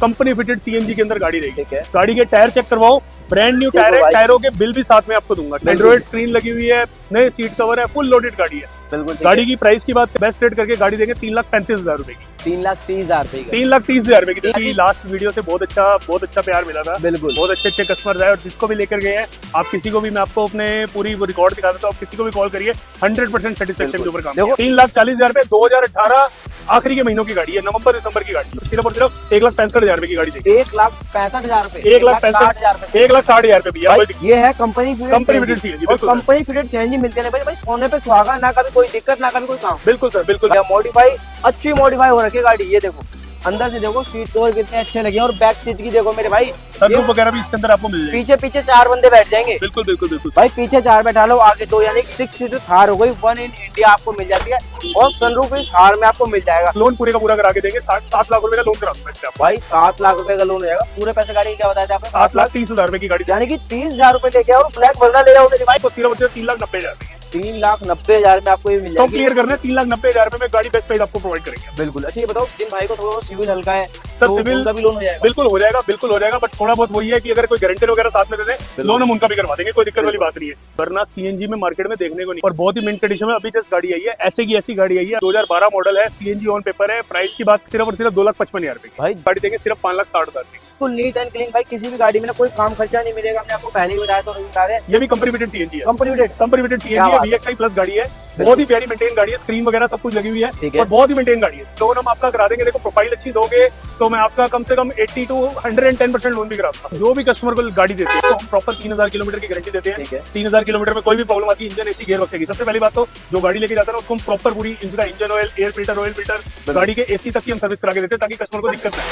Company fitted CNG के अंदर गाड़ी रहेगी। ठीक है। गाड़ी के टायर चेक करवाओ, ब्रांड न्यू टायर है, टायरों के बिल भी साथ में आपको दूंगा। एंड्रॉइड स्क्रीन लगी हुई है, नए सीट कवर है, फुल लोडेड गाड़ी है। बिल्कुल। गाड़ी की प्राइस की बात बेस्ट रेट करके गाड़ी देंगे 3,35,000 रुपए की। 3,30,000 रुपए की। 3,30,000 रुपए की। देखिए लास्ट वीडियो से बहुत अच्छा प्यार मिला था। बिल्कुल। बहुत अच्छे कस्टमर आए और जिसको भी लेकर गए हैं, आप किसी को भी, मैं आपको अपने पूरी रिकॉर्ड दिखा देता हूँ, आप किसी को भी कॉल करिए, 100% सेटिस्फेक्शन के ऊपर काम। देखो 3,40,000 रुपए 2018 आखिरी के महीनों की गाड़ी है, नवंबर दिसंबर की गाड़ी है। सिर्फ और सिर्फ 1,65,000 रुपए की गाड़ी देखिए। 1,65,000 रुपए। 1,65,000 1,60,000 रुपए भैया। ये है company fitted CNG. Company fitted CNG मिलते हैं भाई सोने पे सुहागा, ना कभी कोई दिक्कत ना कभी कोई काम। बिल्कुल सर, बिल्कुल। मॉडिफाई अच्छी मॉडिफाई हो रखी है गाड़ी। ये देखो अंदर से देखो, सीट कवर कितने अच्छे लगे हैं और बैक सीट की देखो मेरे भाई, सनरूफ वगैरह भी इसके अंदर आपको मिल जाएगी। पीछे 4 बंदे बैठ जाएंगे। बिल्कुल बिल्कुल बिल्कुल भाई पीछे 4 बैठा लो, आगे 2, यानी 6 सीटर थार हो गई। 1 इन इंडिया आपको मिल जाती है और सनरूफ इस थार में आपको मिल जाएगा। लोन पूरे का पूरा करा के देंगे। 7 लाख रुपए का लोन करा दूंगा इस पे आपको। भाई 7 लाख रुपए का लोन हो जाएगा। पूरे पैसे गाड़ी क्या बताया आपने? 7,30,000 रुपए की गाड़ी, यानी कि 30,000 रुपए लेके आओ और ब्लैक वर्ना ले जाओगे भाई तो सिर्फ 3,90,000 रुपए। 3,90,000 में आपको ये मिल स्टॉक जाएगी। क्लियर करना है, 3,90,000 रुपए में गाड़ी बेस्ट प्राइस आपको प्रोवाइड करेंगे। बिल्कुल। अच्छा ये बताओ, जिन भाई को थोड़ा सिविल हल्का है सर, तो सिविल उनका भी लोन हो जाएगा? बिल्कुल हो जाएगा, बिल्कुल हो जाएगा। बट थोड़ा बहुत वही है कि अगर कोई गारंटर वगैरह साथ में दे दे, लोन हम उनका भी करवा देंगे, कोई दिक्कत वाली बात नहीं है। वरना सीएनजी में मार्केट में देखने को नहीं, और बहुत ही मिंट कंडीशन में अभी जस्ट गाड़ी आई है, ऐसे की ऐसी गाड़ी आई है। 2012 मॉडल है, सीएनजी ऑन पेपर है। प्राइस की बात सिर्फ और सिर्फ 2,55,000 रुपए की भाई गाड़ी देंगे, सिर्फ 5,60,000 की। फुल नीट एंड क्लीन भाई, किसी भी गाड़ी में ना कोई काम खर्चा नहीं मिलेगा। हमने आपको पहले ही बताया तो नहीं बता रहे, ये भी कंपनी फिटेड सीएनजी है। कंपनी फिटेड सीएनजी है, VXI प्लस गाड़ी है। बहुत ही प्यारी मेंटेन गाड़ी है, स्क्रीन वगैरह सब कुछ लगी हुई है और बहुत ही मेंटेन गाड़ी है। लोन हम आपका करा देंगे। देखो प्रोफाइल अच्छी दोगे तो मैं आपका कम से कम 80 to 110% लोन भी करा दूंगा। जो भी कस्टमर को गाड़ी देते हैं तो हम प्रॉपर 3,000 किलोमीटर की गारंटी देते हैं। 3,000 किलोमीटर में कोई भी प्रॉब्लम आती है, इंजन एसी गियर बक्सेगी। सबसे पहली बात तो जो गाड़ी लेके जाता है ना, उसको हम प्रॉपर पूरी इंजन ऑयल, एयर फिल्टर, गाड़ी के एसी तक की हम सर्विस करा के देते हैं, ताकि कस्टमर को दिक्कत ना।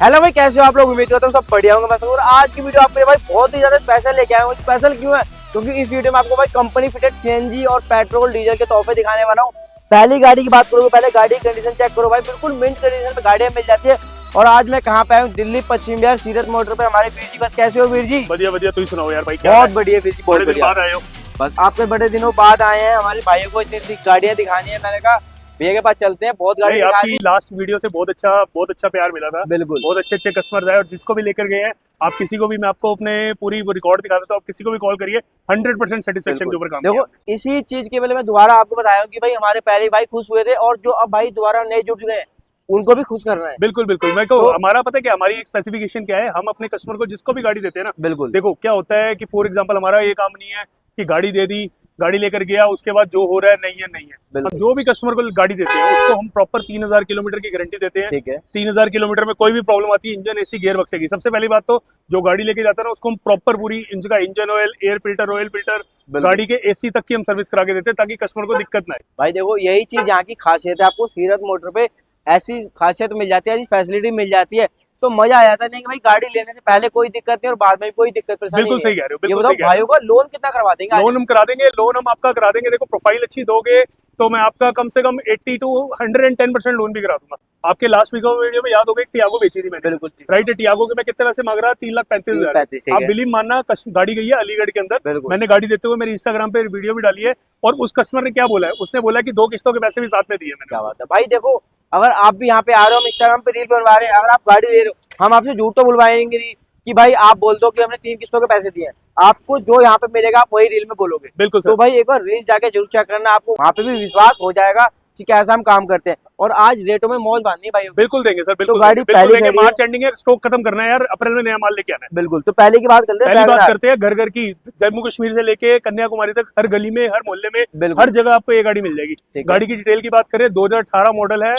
हेलो भाई, कैसे हो आप लोग? उम्मीद करता हूँ सब बढ़िया होंगे। और आज की वीडियो आपके भाई बहुत ही ज्यादा स्पेशल लेके आया हूँ। स्पेशल क्यों है? क्योंकि इस वीडियो में आपको भाई कंपनी फिटेड सीएनजी और पेट्रोल डीजल के तोहफे दिखाने वाला हूँ। पहली गाड़ी की बात करोगे, पहले गाड़ी की कंडीशन चेक करो भाई, बिल्कुल मिंट कंडीशन में गाड़ियां मिल जाती है। और आज मैं कहाँ पे आया हूँ? दिल्ली पश्चिम बिहार सीरत मोटर पे हमारे वीर जी। बस कैसे हो वीर जी? बढ़िया बढ़िया, तू ही सुनाओ यार भाई। बहुत बढ़िया वीर जी, बहुत बढ़िया। आए हो? बस आपके बड़े दिनों बाद आए हैं, हमारे भाइयों को इतनी गाड़ियां दिखानी है। मैंने कहा भैया के पास चलते हैं, बहुत गाड़ी आपकी लास्ट वीडियो से बहुत अच्छा प्यार मिला था। बिल्कुल। बहुत अच्छे कस्टमर आए और जिसको भी लेकर गए हैं, आप किसी को भी, मैं आपको अपने पूरी रिकॉर्ड दिखा देता हूँ, आप किसी को भी कॉल करिए, 100% सेटिस्फेक्शन के ऊपर काम। देखो इसी चीज के बारे में दोबारा आपको बताया कि भाई हमारे पहले भाई खुश हुए थे और जो अब भाई दोबारा नए जुड़ गए हैं उनको भी खुश करना है। बिल्कुल बिल्कुल। मैं कहूँ हमारा पता है क्या, हमारी एक स्पेसिफिकेशन क्या है, हम अपने कस्टमर को जिसको भी गाड़ी देते हैं ना, बिल्कुल। देखो क्या होता है कि फॉर एग्जांपल हमारा ये काम नहीं है कि गाड़ी दे दी, गाड़ी लेकर गया, उसके बाद जो हो रहा है नहीं है। हम जो भी कस्टमर को गाड़ी देते हैं उसको हम प्रॉपर 3,000 किलोमीटर की गारंटी देते हैं। ठीक है। 3,000 किलोमीटर में कोई भी प्रॉब्लम आती है, इंजन एसी गियर बक्सेगी। सबसे पहली बात तो जो गाड़ी लेके जाता है ना, उसको हम प्रॉपर पूरी engine oil, air filter, oil filter, गाड़ी के एसी तक की हम सर्विस करा के देते हैं, ताकि कस्टमर को दिक्कत ना आए। भाई देखो यही चीज यहाँ की खासियत है, आपको सीरत मोटर पे ऐसी खासियत मिल जाती है, ऐसी फैसिलिटी मिल जाती है, तो मजा आ जाता है। नहीं कि भाई गाड़ी लेने से पहले कोई दिक्कत नहीं और बाद में कोई दिक्कत परेशानी। बिल्कुल सही कह रहे हो, बिल्कुल सही। भाइयों का लोन कितना करवा देंगे? लोन हम करा देंगे, लोन हम आपका करा देंगे। देखो प्रोफाइल अच्छी दोगे तो मैं आपका कम से कम 80 to 110% लोन भी करा दूंगा। आपके लास्ट वीडियो में याद होगा, एक टियागो बेची थी मैंने। बिल्कुल राइट है। टियागो के मैं कितने पैसे मांग रहा? 3,35,000। आप बिलीव मानना, गाड़ी गई है अलीगढ़ के अंदर। मैंने गाड़ी देते हुए मेरी इंस्टाग्राम पे वीडियो भी डाली है, और उस कस्टमर ने क्या बोला है, उसने बोला कि 2 किस्तों के पैसे भी साथ में दिए मैंने। क्या बात है भाई। देखो अगर आप भी यहाँ पे आ रहे हो, हम इंस्टाग्राम पे रील बनवा रहे हैं, अगर आप गाड़ी ले रहे हो, हम आपसे झूठ तो बुलवाएंगे नहीं कि भाई आप बोल दो कि हमने 3 किस्तों के पैसे दिए हैं। आपको जो यहाँ पे मिलेगा आप वही रील में बोलोगे। बिल्कुल। तो भाई एक बार रील जाके जरूर चेक करना, आपको वहाँ पे भी विश्वास हो जाएगा कि कैसा हम काम करते हैं। और आज रेटों में मौज बांधनी भाई। बिल्कुल देंगे सर, बिल्कुल। तो गाड़ी बिल्कुल देंगे। मार्च एंडिंग है, स्टॉक खत्म करना है यार, अप्रैल में नया माल लेके आना है। बिल्कुल। तो पहले की बात करते हैं, पहली बात करते हैं घर की। जम्मू कश्मीर से लेके कन्याकुमारी तक हर गली में, हर मोहल्ले में, हर जगह आपको ये गाड़ी मिल जाएगी। गाड़ी की डिटेल की बात करें, 2018 मॉडल है,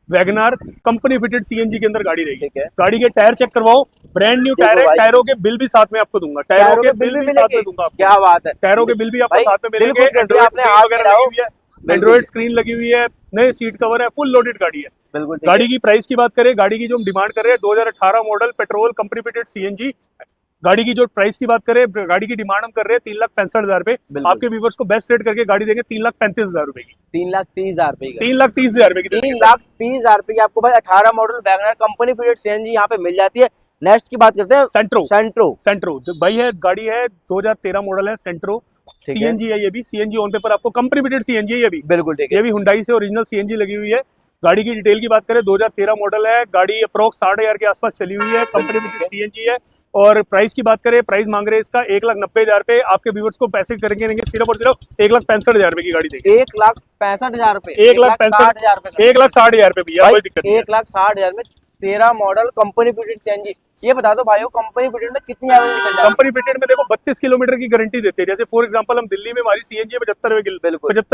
वैगनार, कंपनी फिटेड सीएनजी के अंदर गाड़ी रहेगी। गाड़ी के टायर चेक करवाओ, ब्रांड न्यू टायर है, टायरों के बिल भी साथ में आपको दूंगा। टायरों के बिल भी साथ में दूंगा। क्या बात है। टायरों के बिल भी आपको साथ में मिलेंगे। एंड्रॉइड स्क्रीन वगैरह लगी हुई है, एंड्रॉइड स्क्रीन लगी हुई है, नए सीट कवर है, फुल लोडेड गाड़ी है। बिल्कुल। गाड़ी की प्राइस की बात करें, गाड़ी की जो हम डिमांड कर रहे हैं 2018 model petrol company fitted CNG. गाड़ी की जो प्राइस की बात करें, गाड़ी की डिमांड हम कर रहे हैं 3,65,000 रुपए। आपके व्यूवर्स को बेस्ट रेट करके गाड़ी देंगे 3,35,000 रुपए की। 3,30,000 रुपए की। 3,30,000 रुपए की। 3,30,000 रुपए की आपको भाई 18 model Wagner company fitted CNG यहाँ पे मिल जाती है। नेक्स्ट की बात करते हैं, सेंट्रो। सेंट्रो जो भाई है गाड़ी है 2013 मॉडल है, सेंट्रो। सीएनजी है, ये भी सीएनजी ऑन पेपर आपको कंपनी फिटेड सीएनजी है ये भी। बिल्कुल ठीक है। ये भी हुंडई से ओरिजिनल सीएनजी लगी हुई है। गाड़ी की डिटेल की बात करें 2013 मॉडल है, गाड़ी अप्रोक्स 60,000 के आसपास चली हुई है, कंपनी फिटेड सीएनजी है। और प्राइस की बात करें, प्राइस मांग रहे हैं इसका 1,90,000 रुपए। आपके व्यूअर्स को पैसे करेंगे सिर्फ और सिर्फ 1,65,000 रुपए की गाड़ी देंगे। 1,65,000 रुपए, 1,60,000 रुपए भैया, कोई दिक्कत नहीं। 1,60,000 में 13 मॉडल कंपनी फिटेड सीएनजी। ये बता दो भाइयों, कंपनी फिटेड में कितनी एवरेज निकल जाएगी? कंपनी फिटेड में देखो 32 किलोमीटर की गारंटी देते हैं। जैसे फॉर एग्जांपल हम दिल्ली में हमारी सीएनजी 75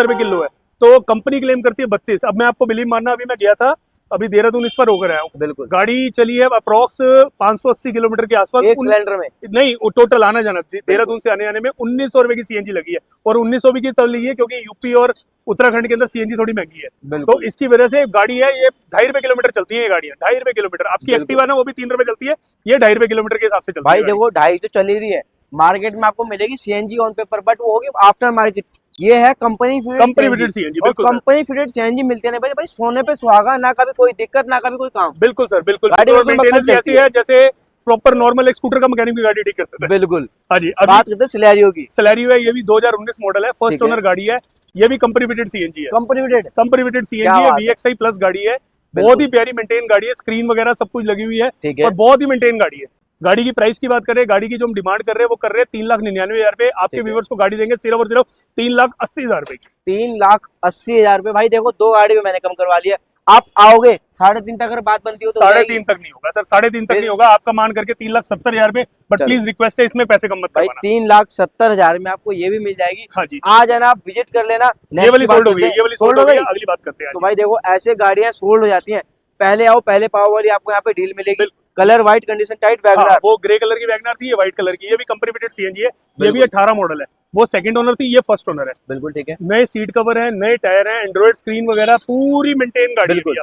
रुपए किलो है, तो कंपनी क्लेम करती है 32। अब मैं आपको बिलीव मानना, अभी मैं गया था, अभी देहरादून इस पर होकर आया हूँ। बिल्कुल। गाड़ी चली है अप्रोक्स 580 किलोमीटर के आसपास एक सिलेंडर में नहीं, टोटल आना जाना देहरादून से आने में 1,900 रुपए की सीएनजी लगी है। और 1,900 भी की तब लगी है क्योंकि यूपी और उत्तराखंड के अंदर सीएनजी थोड़ी महंगी है, तो इसकी वजह से गाड़ी है ये 2.5 रुपए किलोमीटर चलती है। ये गाड़ियां 2.5 रुपए किलोमीटर। आपकी एक्टिवा ना वो भी 3 रुपए चलती है, ये 2.5 रुपए किलोमीटर के हिसाब से चलती है। भाई देखो 2.5 तो चल ही रही है, मार्केट में आपको मिलेगी सीएनजी ऑन पेपर, बट वो होगी आफ्टर मार्केट। ये है कंपनी फिटेड सीएनजी। बिल्कुल कंपनी फिटेड सीएनजी मिलते हैं भाई, भाई सोने पे सुहागा, ना कभी कोई दिक्कत ना कभी कोई काम। बिल्कुल सर, बिल्कुल। गाड़ी मेंटेनेंस भी ऐसी है जैसे प्रॉपर नॉर्मल एक स्कूटर का मैकेनिक की गाड़ी ठीक करता है। बिल्कुल। हाँ जी। बात करते हैं सिलेरियो की। सिलेरियो है, ये भी 2019 मॉडल है, फर्स्ट ओनर गाड़ी है। ये भी कंपनी फिटेड सीएनजी है। कंपनी फिटेड सीएनजी है, VXI प्लस गाड़ी है। बहुत ही प्यारी मेंटेन गाड़ी है, स्क्रीन वगैरह सब कुछ लगी हुई है और बहुत ही मेंटेन गाड़ी है। गाड़ी की प्राइस की बात करें, गाड़ी की जो हम डिमांड कर रहे हैं वो कर रहे हैं 3,99,000 रुपए। आपके व्यूअर्स को गाड़ी देंगे सिर्फ और सिर्फ 3,80,000 रुपए की। 3,80,000 रुपए। भाई देखो 2 गाड़ी में मैंने कम करवा लिया। आप आओगे 3.5 तक अगर बात बनती हो तो 3.5 तक नहीं होगा सर, 3.5 तक नहीं होगा। आपका मान करके 3,70,000 रुपए, बट प्लीज रिक्वेस्ट है इसमें पैसे कम मत करवाना। 3,70,000 में आपको ये भी मिल जाएगी। हाँ जी, आ जाना, आप विजिट कर लेना। ये वाली सोल्ड हो गई, ये वाली सोल्ड हो गई, अगली बात करते हैं। तो भाई देखो ऐसे गाड़ियां सोल्ड हो जाती हैं, पहले आओ पहले पाओ वाली आपको यहाँ पे डील मिलेगी। Colour white condition tight Wagner, वो ग्रे कलर की वैगनर थी, ये व्हाइट कलर की। ये भी कंपनी फिटेड सीएनजी है, ये भी 18 मॉडल है। वो सेकंड ओनर थी, ये फर्स्ट ओनर है। बिल्कुल ठीक है। नए सीट कवर है, नए टायर हैं, एंड्रॉइड स्क्रीन वगैरह पूरी मेंटेन गाड़ी है।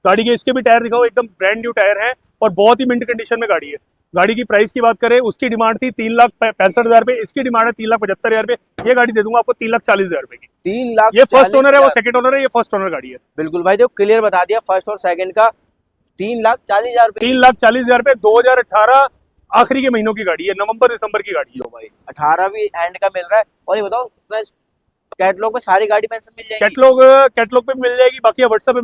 गाड़ी के इसके भी टायर दिखाओ, एकदम ब्रांड न्यू टायर है और बहुत ही मिंट कंडीशन में गाड़ी है। गाड़ी की प्राइस की बात करें, उसकी डिमांड थी 3,65,000 रुपए, इसकी डिमांड है 3,75,000 रुपए। ये गाड़ी दे दूंगा आपको 3,40,000 रुपए की। 3,00,000। ये फर्स्ट ओनर है, वो सेकंड ओनर है, ये फर्स्ट ओनर गाड़ी है। बिल्कुल भाई देखो क्लियर बता दिया, फर्स्ट और सेकंड का 3,40,000 रुपए। 3,40,000 रुपए 2018 आखिरी के महीनों की गाड़ी है, नवंबर दिसंबर की गाड़ी है भाई। 18 भी एंड का मिल रहा है। और ये बताओ कैटलॉग पे सारी गाड़ी पेंशन मिल जाएगी? कैटलॉग पे मिल जाएगी। बाकी व्हाट्सएप पे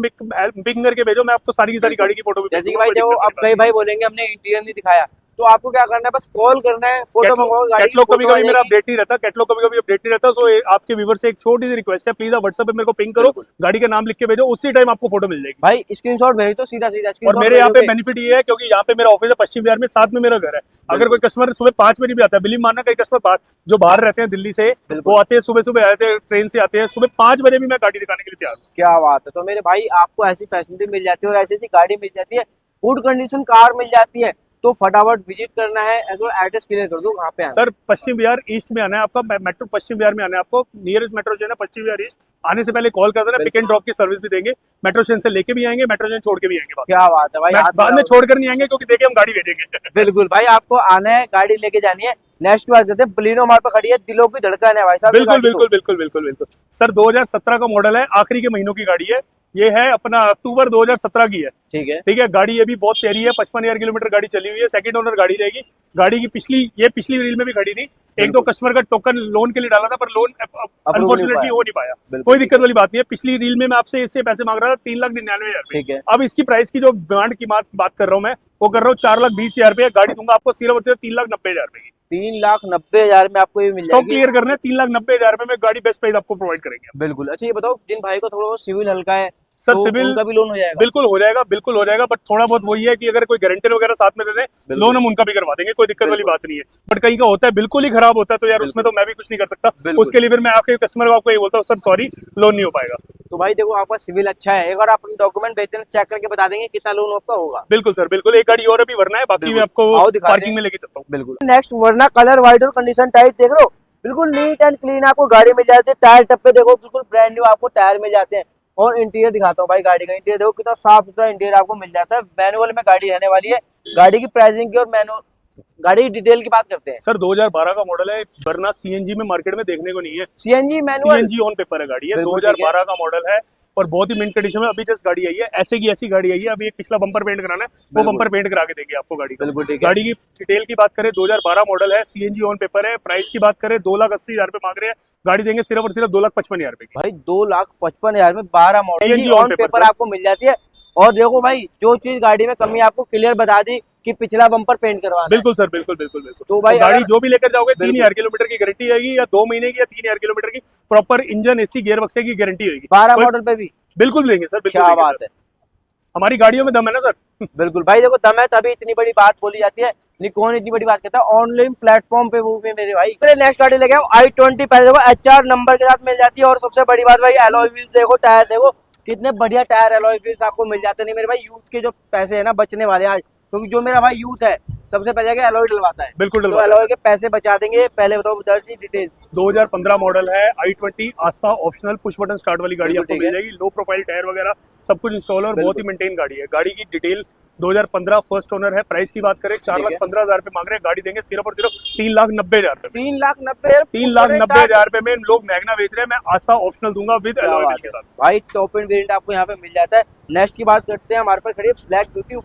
पिंग करके भेजो, मैं आपको सारी की सारी गाड़ी की फोटो भी। जैसे कि भाई देखो अब कई भाई बोलेंगे हमने इंटीरियर नहीं दिखाया, तो आपको क्या करना है, बस कॉल करना है, फोटो मंगवाओ। कैटलॉग कभी-कभी मेरा अपडेट नहीं रहता, सो आपके व्यूअर से एक छोटी सी रिक्वेस्ट है, प्लीज आप व्हाट्सएप पे मेरे को पिंग करो, गाड़ी का नाम लिख के भेजो, उसी टाइम आपको फोटो मिल जाएगी। भाई स्क्रीनशॉट भेज दो सीधा। और मेरे यहाँ पे बेनिफिट ये है क्योंकि यहाँ पे मेरा ऑफिस है पश्चिम विहार में, साथ में मेरा घर है। अगर कोई कस्टमर सुबह 5 बजे भी आता है, बिलीव मानना, कई कस्टमर जो बाहर रहते हैं दिल्ली से, वो आते हैं सुबह आते हैं, ट्रेन से आते हैं, सुबह 5 बजे भी मैं गाड़ी दिखाने के लिए तैयार हूँ। क्या बात है। तो मेरे भाई आपको ऐसी फैसिलिटी मिल जाती है और ऐसी गाड़ी मिल जाती है, गुड कंडीशन कार मिल जाती है, तो फटाफट विजिट करना है। एड्रेस क्लियर कर दो, कहाँ पे सर पश्चिम विहार ईस्ट में आना है आपका, मेट्रो पश्चिम विहार में आना है आपको। नियरेस्ट मेट्रो स्टेशन है पश्चिम विहार ईस्ट। आने से पहले कॉल कर देना, पिक एंड ड्रॉप की सर्विस भी देंगे। मेट्रो स्टेशन से लेके भी आएंगे, मेट्रो स्टेशन छोड़ के भी आएंगे। क्या बात है भाई, बाद में छोड़कर नहीं आएंगे क्योंकि देखे हम गाड़ी भेजेंगे। बिल्कुल भाई, आपको आना है, गाड़ी लेके जानी है। नेक्स्ट बात करते हैं, बलिनो हमारे पे खड़ी है, दिलों की धड़कन है भाई साहब। बिल्कुल सर 2017 का मॉडल है, आखिरी के महीनों की गाड़ी है। ये है अपना अक्टूबर 2017 की है। ठीक है। गाड़ी ये भी बहुत प्यारी है, 55,000 किलोमीटर गाड़ी चली हुई है, सेकंड ओनर गाड़ी रहेगी। गाड़ी की पिछली रील में भी खड़ी थी। एक दो कस्टमर का टोकन लोन के लिए डाला था, पर लोन अनफॉर्चुनेटली हो नहीं पाया। कोई दिक्कत वाली बात नहीं है। पिछली रील में मैं आपसे इससे पैसे मांग रहा था 3,99,000। अब इसकी प्राइस की जो डिमांड की बात कर रहा हूँ मैं, वो कर रहा हूँ 4,20,000 रुपए। गाड़ी दूंगा आपको सिर्फ और सिर्फ 3,90,000 रुपए की। 3,90,000 में आपको ये मिल जाएगी। स्टॉक क्लियर करना है, 3,90,000 रुपए में गाड़ी बेस्ट प्राइस आपको प्रोवाइड करेंगे। बिल्कुल। अच्छा ये बताओ, जिन भाई को थोड़ा सिविल हल्का है, सर तो सिविल उनका भी लोन हो जाएगा? बिल्कुल हो जाएगा, बट थोड़ा बहुत वही है कि अगर कोई गारंटर वगैरह साथ में दे दें, लोन हम उनका भी करवा देंगे, कोई दिक्कत वाली बात नहीं है। बट कहीं का होता है बिल्कुल ही खराब होता है, तो यार उसमें तो मैं भी कुछ नहीं कर सकता। उसके लिए फिर मैं आपके कस्टमर को आपको ये बोलता हूँ, सर सॉरी, लोन नहीं हो पाएगा। तो भाई देखो आपका सिविल अच्छा है, एक बार आप डॉक्यूमेंट भेजते हैं, चेक करके बता देंगे कितना लोन आपका होगा। बिल्कुल सर, बिल्कुल। एक गाड़ी और अभी वरना है, बाकी मैं आपको पार्किंग में लेके चलता हूँ। बिल्कुल। नेक्स्ट वरना कलर व्हाइट और कंडीशन टाइट देख लो, बिल्कुल नीट एंड क्लीन आपको गाड़ी मिल जाती है। टायर टप्पे देखो, बिल्कुल ब्रांड न्यू आपको टायर मिल जाते हैं। और इंटीरियर दिखाता हूँ भाई, गाड़ी का इंटीरियर देखो कितना साफ सुथरा इंटीरियर आपको मिल जाता है। मैनुअल में गाड़ी रहने वाली है। गाड़ी की प्राइसिंग की और मैनुअल गाड़ी की डिटेल की बात करते हैं। सर 2012 का मॉडल है, वरना सीएनजी में मार्केट में देखने को नहीं है। CNG manual, CNG on paper है गाड़ी है, बिल्कुल ठीक है। 2012 का मॉडल है और बहुत ही मिंट कंडीशन में अभी जस्ट गाड़ी आई है। ऐसे की ऐसी गाड़ी आई है, अभी एक पिछला बम्पर पेंट कराना है, वो बिल्कुल। बम्पर पेंट करा के देंगे आपको गाड़ी का। बिल्कुल ठीक है। गाड़ी की डिटेल की बात करें, 2012 मॉडल है, सीएनजी ऑन पेपर है। प्राइस की बात करें 2,80,000 रुपए मांग रहे हैं, गाड़ी देंगे सिर्फ और सिर्फ 2,55,000 रुपए की। भाई 2,55,000 में 12 model CNG on on paper, paper sir. आपको मिल जाती है। और देखो भाई, जो चीज गाड़ी में कमी आपको क्लियर बता दी कि पिछला बम्पर पेंट करवाना है। बिल्कुल सर, बिल्कुल बिल्कुल बिल्कुल। तो भाई गाड़ी अगर- जो भी लेकर जाओगे बिल्कुल। 3,000 किलोमीटर की गारंटी आएगी, या 2 महीने की या 3,000 किलोमीटर की प्रॉपर इंजन, एसी, गियर बक्से की गारंटी होगी। 12 कोई- मॉडल पे भी बिल्कुल देंगे सर, बिल्कुल क्या देंगे बात सर। है। हमारी गाड़ियों में दम है ना सर। बिल्कुल भाई, देखो दम है तभी इतनी बड़ी बात बोली जाती है, नहीं कौन इतनी बड़ी बात कहता है ऑनलाइन प्लेटफॉर्म पे। वो भी मेरे भाई नेक्स्ट गाड़ी लेके आओ i20। पहले देखो HR नंबर के साथ मिल जाती है, और सबसे बड़ी बात भाई एलॉय व्हील्स देखो, टायर देखो कितने बढ़िया टायर एलॉय व्हील्स आपको मिल जाते हैं। नहीं मेरे भाई, यूथ के जो पैसे है ना बचने वाले आज, क्योंकि जो मेरा भाई यूथ है सबसे पहले जाके एलॉय डलवाता है। बिल्कुल तो डलवाता है। एलॉय के पैसे बचा देंगे। पहले बताओ जी डिटेल्स। 2015 मॉडल है, i20 आस्था ऑप्शनल पुश बटन स्टार्ट वाली गाड़ी बिल्कुल आपको ठीक मिल है। जाएगी। लो प्रोफाइल टायर वगैरह सब कुछ इंस्टॉल और बहुत ही मेंटेन गाड़ी है। गाड़ी की डिटेल 2015 फर्स्ट ओनर है। प्राइस की बात करें 4,15,000 रुपए मांग रहे हैं, गाड़ी देंगे सिर्फ और सिर्फ 3,90,000 रुपए। 3,90,000 3,90,000 रुपए में लोग मैगना बेच रहे हैं, मैं आस्था ऑप्शनल दूंगा विद एलॉय व्हील के साथ। भाई टॉप एंड वेरिएंट आपको यहाँ पे मिल जाता है। नेक्स्ट की बात करते हैं, हमारे पास खड़ी है ब्लैक ब्यूटी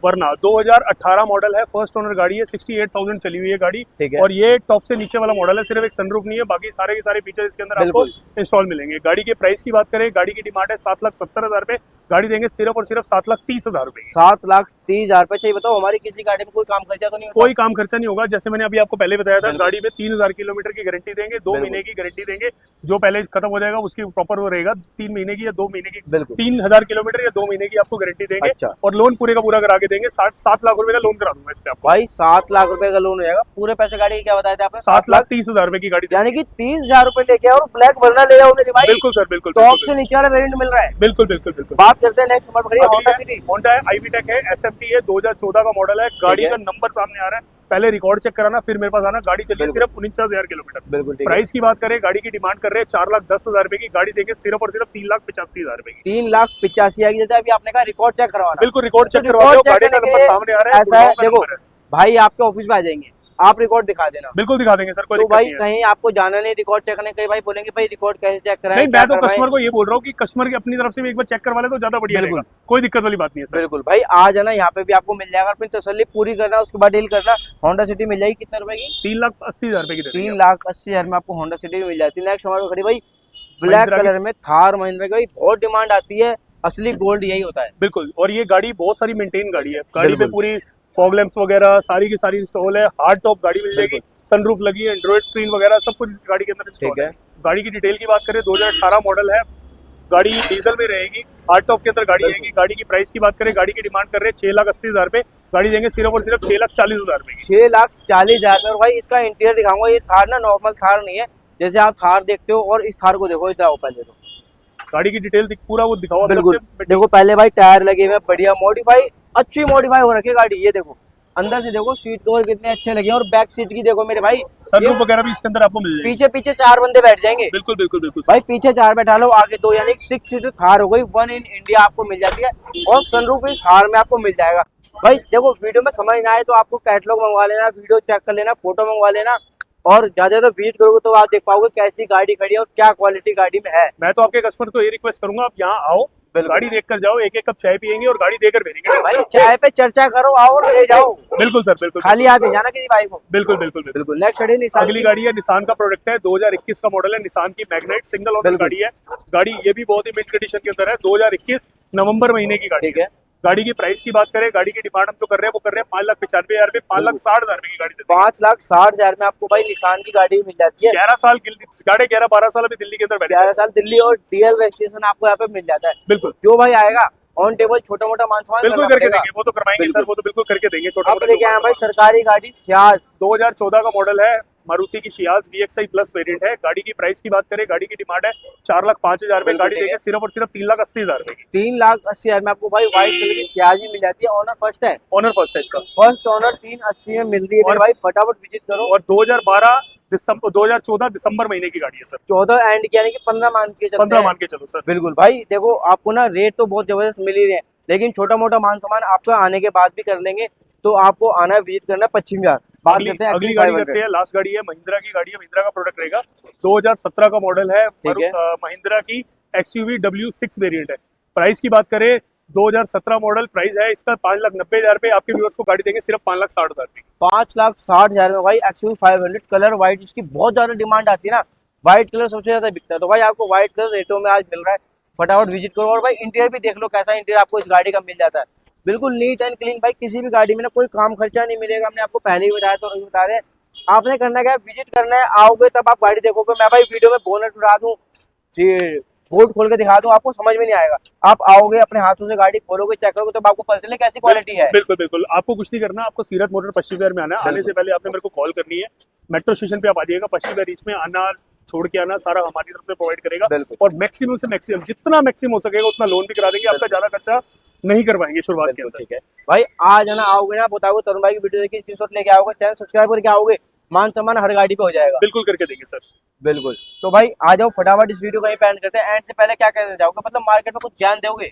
वरना 2018 मॉडल है, फर्स्ट ओनर गाड़ी है, 68,000 चली हुई है गाड़ी। ठीक है। और ये टॉप से नीचे वाला मॉडल है, सिर्फ एक सनरूफ नहीं है, बाकी सारे के सारे फीचर इसके अंदर आपको बिल्कुल। इंस्टॉल मिलेंगे। गाड़ी के प्राइस की बात करें, गाड़ी की डिमांड है 7,70,000 रुपए, गाड़ी देंगे सिर्फ और सिर्फ 7,30,000 रुपए की। 7,30,000 रुपए चाहिए। बताओ हमारी किसी गाड़ी में कोई काम खर्चा तो नहीं होता? कोई काम खर्चा नहीं होगा। जैसे मैंने अभी आपको पहले बताया था, बिल्कुल। गाड़ी में 3,000 किलोमीटर की गारंटी देंगे, 2 बिल्कुल। महीने की गारंटी देंगे। जो पहले खत्म हो जाएगा उसकी प्रॉपर वो रहेगा 3 महीने की या 2 महीने की। बिल्कुल। 3,000 किलोमीटर या 2 महीने की आपको गारंटी देंगे। अच्छा। और लोन पूरे का पूरा करा के देंगे। 7 लाख रुपए का लोन करा दूंगा इस पे आपको। भाई 7 लाख रुपए का लोन हो जाएगा। पूरे पैसे गाड़ी के क्या बताया था आपने? 7,30,000 रुपए की गाड़ी। यानी कि 30,000 रुपए लेके आओ और ब्लैक वर्ना ले आओ मेरे भाई। बिल्कुल सर, बिल्कुल टॉप बिल्कुल से नीचे वाला वेरिएंट मिल रहा है। बिल्कुल बिल्कुल बिल्कुल। बात करते हैं नेक्स्ट नंबर पर, होंडा सिटी। होंडा है, ivy टेक है, SMT है, 2014 का मॉडल है। गाड़ी है। का नंबर सामने आ रहा है, पहले रिकॉर्ड चेक कराना फिर मेरे पास आना। गाड़ी चली है बिल्कुल। सिर्फ 49,000 किलोमीटर। बिल्कुल ठीक है। प्राइस की बात करें, गाड़ी की डिमांड कर रहे हैं 4,10,000 रुपए की, गाड़ी देंगे सिर्फ और सिर्फ 3,85,000 रुपए की। 3,85,000 की जैसे अभी आपने कहा रिकॉर्ड चेक करवाना। बिल्कुल रिकॉर्ड तो चेक करवा लो, रिकॉर्ड गाड़ी चेक का करने नंबर के सामने आ रहा है, ऐसा है, गुड़गांव का देखो नंबर है। भाई आपके ऑफिस में आ जाएंगे, आप रिकॉर्ड दिखा देना। बिल्कुल दिखा देंगे सर, कोई तो दिक्कत भाई नहीं है। कहीं आपको जाना नहीं रिकॉर्ड चेक करने, कई भाई बोलेंगे भाई रिकॉर्ड कैसे चेक कराएं, नहीं, क्या मैं तो करवाएं? कस्टमर को ये बोल रहा हूँ कि कस्टमर की अपनी तरफ से भी एक बार चेक करवा ले तो ज्यादा बढ़िया बिल्कुल। रहेगा। कोई दिक्कत वाली बात नहीं है सर। बिल्कुल भाई, आ जाना यहाँ पे भी आपको मिल जाएगा। अपनी तसल्ली पूरी करना, उसके बाद डील करना। होंडा सिटी मिल जाएगी कितने रुपए की? 3,80,000 रुपए की दे देंगे। 3,80,000 में आपको होंडा सिटी मिल जाती है। नेक्स्ट हमारे को खड़ी भाई ब्लैक महिंद्रा की- कलर में थार महिंद्रा की। भाई बहुत डिमांड आती है, असली गोल्ड यही होता है। बिल्कुल। और ये गाड़ी बहुत सारी मेंटेन गाड़ी है। गाड़ी पे बिल्कुल। पूरी फॉग लैंप्स वगैरह सारी की सारी इंस्टॉल है। हार्ड टॉप गाड़ी मिल जाएगी, सनरूफ लगी है, एंड्रॉइड स्क्रीन वगैरह सब कुछ इस गाड़ी के अंदर इंस्टॉल ठीक है। है। गाड़ी की डिटेल की बात करें, 2018 मॉडल है, गाड़ी डीजल में रहेगी, हार्ड टॉप के अंदर गाड़ी बिल्कुल। आएगी। गाड़ी की प्राइस की बात करें, गाड़ी की डिमांड कर रहे हैं 6,80,000 रुपए, गाड़ी देंगे सिर्फ और सिर्फ 6,40,000 रुपए की। 6,40,000 और भाई इसका इंटीरियर दिखाऊंगा। ये थार ना नॉर्मल थार नहीं है, जैसे आप थार देखते हो, और इस थार को देखो, इधर आओ पहले तो। गाड़ी की डिटेल पूरा वो दिखाओ अंदर बिल्कुल। से। देखो पहले भाई टायर लगे हुए हैं, बढ़िया मॉडिफाई, अच्छी मॉडिफाई हो रखी है गाड़ी। ये देखो अंदर से देखो, सीट कवर कितने अच्छे लगे हैं, और बैक सीट की देखो मेरे भाई, सनरूफ वगैरह भी इसके अंदर आपको मिल जाएगी। पीछे पीछे 4 बंदे बैठ जाएंगे। बिल्कुल बिल्कुल बिल्कुल। भाई पीछे 4 बैठा लो, आगे 2, यानी 6 सीटर थार हो गई। 1 इन इंडिया आपको मिल जाती है, और सनरूफ इस थार में आपको मिल जाएगा। भाई देखो वीडियो में समझ ना आए तो आपको कैटलॉग मंगवा लेना, वीडियो चेक कर लेना, फोटो मंगवा लेना, और ज्यादा तो विजिट करोगे तो आप देख पाओगे कैसी गाड़ी खड़ी है और क्या क्वालिटी गाड़ी में है। मैं तो आपके कस्टमर को ये रिक्वेस्ट करूंगा, आप यहाँ आओ, गाड़ी देख कर जाओ, एक एक कप चाय पियेंगे और गाड़ी देकर भेजेंगे। भाई चाय पे चर्चा करो, आओ और ले जाओ। बिल्कुल सर, बिल्कुल खाली हाथ नहीं जाना किसी भाई को। बिल्कुल बिल्कुल बिल्कुल। बिल्कुल। नेक्स्ट खड़ी निसान अगली की। गाड़ी है, निसान का प्रोडक्ट है, 2021 का मॉडल है, निसान की मैग्नाइट सिंगल ओनर बिल्कुल। गाड़ी है। गाड़ी ये भी बहुत ही मिड कंडीशन के अंदर है, 2021 नवंबर महीने की गाड़ी ठीक है। गाड़ी की प्राइस की बात करें, गाड़ी की डिमांड हम जो कर रहे हैं वो कर रहे हैं 5,95,000 रुपए, 5,60,000 रुपए की गाड़ी देते हैं। 5,60,000 में आपको भाई निसान की गाड़ी मिल जाती है। 11 साल गाड़ी 11-12 साल अभी दिल्ली के अंदर बैठे 11 साल दिल्ली, और डीएल रजिस्ट्रेशन आपको यहाँ पे मिल जाता है। बिल्कुल जो भाई आएगा ऑन टेबल छोटा मोटा मान सम्मान बिल्कुल करना करके पड़ेगा। देंगे, वो तो करवाएंगे बिल्कुल। सर, वो तो बिल्कुल करके देंगे। छोटा आप लेके आए भाई सरकारी गाड़ी सियाज, 2014 का मॉडल है, मारुति की शियाज VXI प्लस वेरिएंट है। गाड़ी की प्राइस की बात करें, गाड़ी की डिमांड है 4,05,000 रुपए, गाड़ी देंगे सिर्फ और सिर्फ 3,80,000 रुपए की। 3,80,000 में आपको भाई व्हाइट कलर की सियाज भी मिल जाती है। ऑनर फर्स्ट है, ऑनर फर्स्ट है इसका। फर्स्ट ऑनर 380 में मिल रही है। और भाई फटाफट विजिट करो। और 2014 दिसंबर महीने की गाड़ी है सर। 14 एंड यानी कि 15 मान के चलते 15 हैं। मान के चलो सर। बिल्कुल भाई, देखो आपको ना रेट तो बहुत जबरदस्त मिल ही रहे हैं, लेकिन छोटा मोटा मान सम्मान आपको आने के बाद भी कर लेंगे। तो आपको आना है, विजिट करना है पश्चिम विहार। बात करते हैं अगली XUV गाड़ी 500। करते हैं, लास्ट गाड़ी है, महिंद्रा की गाड़ी है, महिंद्रा का प्रोडक्ट रहेगा, 2017 का मॉडल है, ठीक है। महिंद्रा की XUV W6 वेरिएंट है। प्राइस की बात करें, 2017 मॉडल प्राइस है इसका 5,90,000 रुपए। आपके व्यूअर्स को गाड़ी देंगे सिर्फ 5,60,000 की। 5,60,000 में भाई XUV 500 कलर व्हाइट, इसकी बहुत ज्यादा डिमांड आती है ना, व्हाइट कलर सबसे ज्यादा बिकता है, तो भाई आपको व्हाइट कलर रेटों में आज मिल रहा है। फटाफट विजिट करो। और भाई इंटीरियर भी देख लो कैसा इंटीरियर आपको इस गाड़ी का मिल जाता है, बिल्कुल नीट एंड क्लीन। भाई किसी भी गाड़ी में ना कोई काम खर्चा नहीं मिलेगा, हमने आपको पहले ही बताया, तो बता रहे हैं। आपने करना क्या है, विजिट करना है, आओगे तब आप गाड़ी देखोगे। मैं भाई वीडियो में बोनट उड़ा दूं, बोर्ड खोल के दिखा दूं, आपको समझ में नहीं आएगा। आप आओगे, अपने हाथों से गाड़ी खोलोगे, चेक करोगे, तब आपको पता चले कैसी क्वालिटी है। बिल्कुल बिल्कुल, आपको कुछ नहीं करना, आपको सीरत मोटर पश्चिम विहार में आना है। आने से पहले आपने मेरे को कॉल करनी है, मेट्रो स्टेशन पे आप आ जाइएगा, पश्चिम विहार रीच में आना, छोड़ के आना, सारा हमारी तरफ से प्रोवाइड करेगा। और मैक्सिमम से मैक्सिमम जितना मैक्सिमम हो सकेगा उतना लोन भी करा देंगे, आपका ज्यादा खर्चा नहीं करवाएंगे शुरुआत के अंदर। ठीक है भाई, आज है ना, आओगे ना, बताओगे तरुण भाई की वीडियो देखिए, स्क्रीनशॉट लेके आओगे, चैनल सब्सक्राइब करके आओगे, मान सम्मान हर गाड़ी पे हो जाएगा। बिल्कुल करके देंगे सर। बिल्कुल। तो भाई आ जाओ, फटाफट इस वीडियो को यहीं पे एंड करते हैं। एंड से पहले क्या कहना चाहोगे, मतलब मार्केट में कुछ ज्ञान दोगे?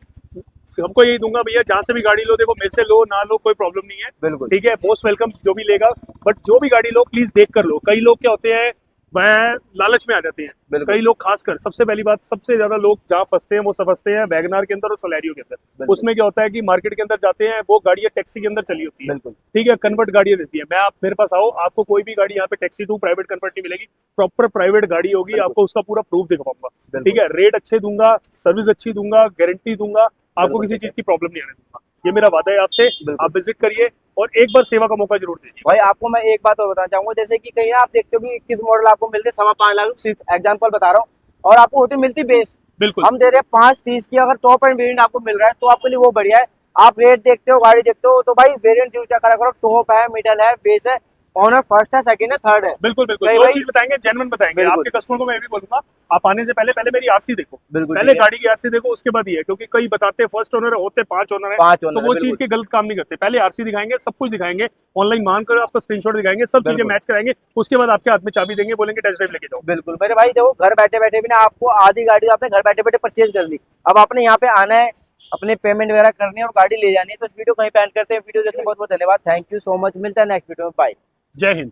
हमको यही दूंगा भैया, जहाँ से भी गाड़ी लो, देखो मेरे से लो ना लो कोई प्रॉब्लम नहीं है, बिल्कुल। ठीक है, मोस्ट वेलकम जो भी लेगा। बट जो भी गाड़ी लो प्लीज देख कर लो। कई लोग क्या होते हैं, वह लालच में आ जाते हैं। कई लोग खासकर, सबसे पहली बात, सबसे ज्यादा लोग जहाँ फंसते हैं वो फंसते हैं वैगनार के अंदर और सलेरियो के अंदर। उसमें क्या होता है कि मार्केट के अंदर जाते हैं, वो गाड़ियाँ टैक्सी के अंदर चली होती है, ठीक है, कन्वर्ट गाड़ियाँ रहती है। मैं आप मेरे पास आओ, आपको कोई भी गाड़ी यहाँ पे टैक्सी टू प्राइवेट कन्वर्ट नहीं मिलेगी, प्रॉपर प्राइवेट गाड़ी होगी, आपको उसका पूरा प्रूफ दिखाऊंगा, ठीक है, रेट अच्छे दूंगा, सर्विस अच्छी दूंगा, गारंटी दूंगा, आपको किसी चीज की प्रॉब्लम नहीं आने दूंगा, ये मेरा वादा है आपसे। आप विजिट करिए और एक बार सेवा का मौका जरूर दीजिए। भाई आपको मैं एक बात और बताना चाहूंगा, जैसे कि कहीं आप देखते हो कि 21 मॉडल आपको मिलते 5.25 लाख, सिर्फ एग्जांपल बता रहा हूँ, और आपको होती मिलती बेस, बिल्कुल हम दे रहे हैं 5.30 की। अगर टॉप एंड वेरिएंट आपको मिल रहा है तो आपके लिए वो बढ़िया है। आप रेट देखते हो, गाड़ी देखते हो, तो भाई वेरिएंट चूज करा करो, टॉप है, मिडल है, बेस है, ऑनर फर्स्ट है, सेकंड है, थर्ड है। बिल्कुल बिल्कुल, जो चीज बताएंगे जेन्युइन बताएंगे। आपके कस्टमर को मैं भी बोलूंगा, आप आने से पहले मेरी आरसी देखो, पहले गाड़ी की आरसी देखो, उसके बाद ही है, क्योंकि कई बताते हैं फर्स्ट ओनर होते 5 ओनर है, तो वो चीज के गलत काम नहीं करते। पहले आरसी दिखाएंगे, सब कुछ दिखाएंगे, ऑनलाइन मान कर आपको स्क्रीनशॉट दिखाएंगे, सब चीजें मैच कराएंगे, उसके बाद आपके हाथ में चाबी देंगे, बोलेंगे टेस्ट ड्राइव लेके जाओ। बिल्कुल मेरे भाई, देखो घर बैठे बैठे भी ना आपको आधी गाड़ी आपने घर बैठे बैठे परचेज कर ली, अब आपने यहाँ पे आना है, अपने पेमेंट वगैरह करनी है और गाड़ी ले जानी है। तो इस वीडियो कहीं पे एंड करते हैं। वीडियो देखने बहुत बहुत धन्यवाद, थैंक यू सो मच, मिलता है नेक्स्ट वीडियो में, बाय, जय हिंद।